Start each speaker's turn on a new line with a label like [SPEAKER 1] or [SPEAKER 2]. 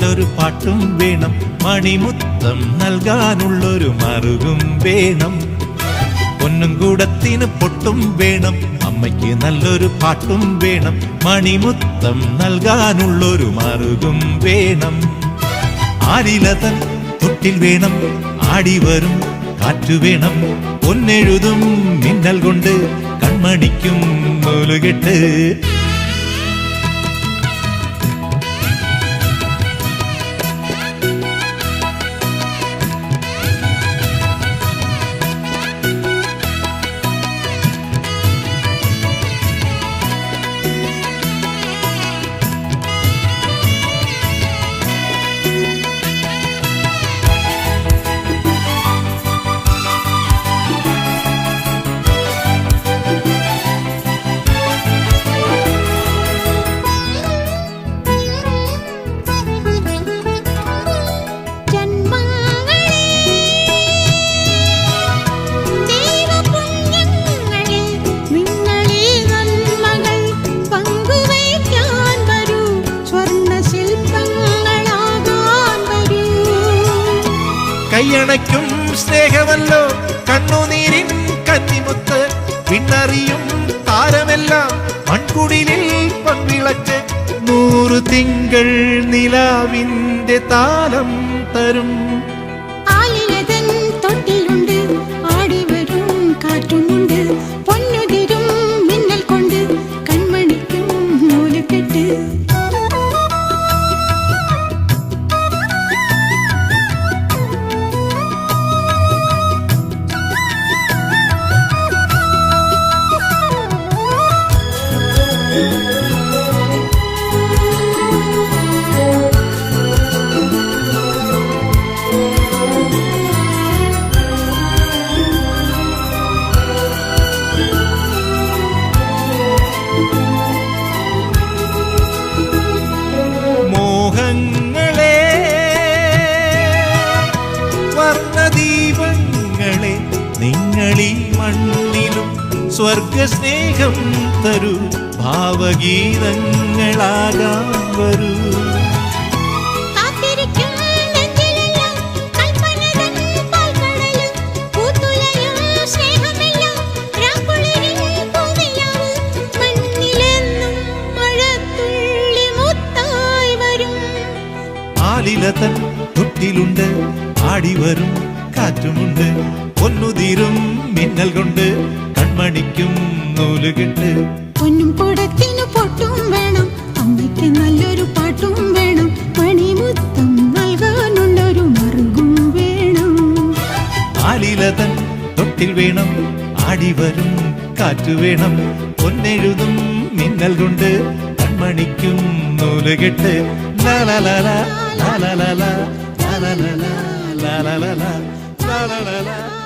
[SPEAKER 1] നല്ലൊരു പാട്ടും വേണം, മണിമുത്തം നൽകാനുള്ളൊരു മറുകും വേണം. പൊന്നും കൂടത്തിന് പൊട്ടും വേണം, അമ്മയ്ക്ക് നല്ലൊരു പാട്ടും വേണം, മണിമുത്തം നൽകാനുള്ളൊരു മറുകും വേണം. ആലിലതൻ തൊട്ടിൽ വേണം, ആടിവരും കാറ്റു വേണം, പൊന്നെഴുതും മിന്നൽ കൊണ്ട് കൺമണിക്കും നൂലുകെട്ട്. കയ്യണയ്ക്കും സ്നേഹമല്ലോ കണ്ണുനീരിൻ കന്നിമുത്ത്, പിന്നറിയും താരമെല്ലാം മൺകുടിലിൽ പൊൻവിളക്ക്. 100 തിങ്കൾ നിലാവിന്റെ താളം തരും.
[SPEAKER 2] ആലിലതൻ തൊട്ടിലുണ്ട്, ആടിവരും കാറ്റുമുണ്ട്, പൊന്നുതിരും മിന്നൽ കൊണ്ട് കൺമണിക്കും നൂലുകെട്ട്.
[SPEAKER 1] ദീപങ്ങളെ നിങ്ങളീ മണ്ണിലും സ്വർഗസ്നേഹം തരൂ, ഭാവഗീതങ്ങളാകാൻ വരൂ. ആലിലതൻ തൊട്ടിലുണ്ട്, ആടിവരും കാറ്റുമുണ്ട്, പൊന്നുതിരും മിന്നൽ കൊണ്ട് കൺമണിക്കും നൂലുകെട്ട്.
[SPEAKER 2] പൊന്നും കൂടത്തിന് പൊട്ടും വേണം, അമ്മയ്ക്ക് നല്ലൊരു പാട്ടും വേണം, മണിമുത്തം നൽകാനുള്ളൊരു മറുകും വേണം.
[SPEAKER 1] ആലിലതൻ തൊട്ടിൽ വേണം, ആടിവരും കാറ്റു വേണം, പൊന്നെഴുതും മിന്നൽ കൊണ്ട് കൺമണിക്കും നൂലുകെട്ട്. ലാ ലാ ലാ ലാ ലാ ലാ ലാ ലാ ലാ ലാ ലാ ലാ ലാ ലാ ലാ ലാ ലാ ലാ.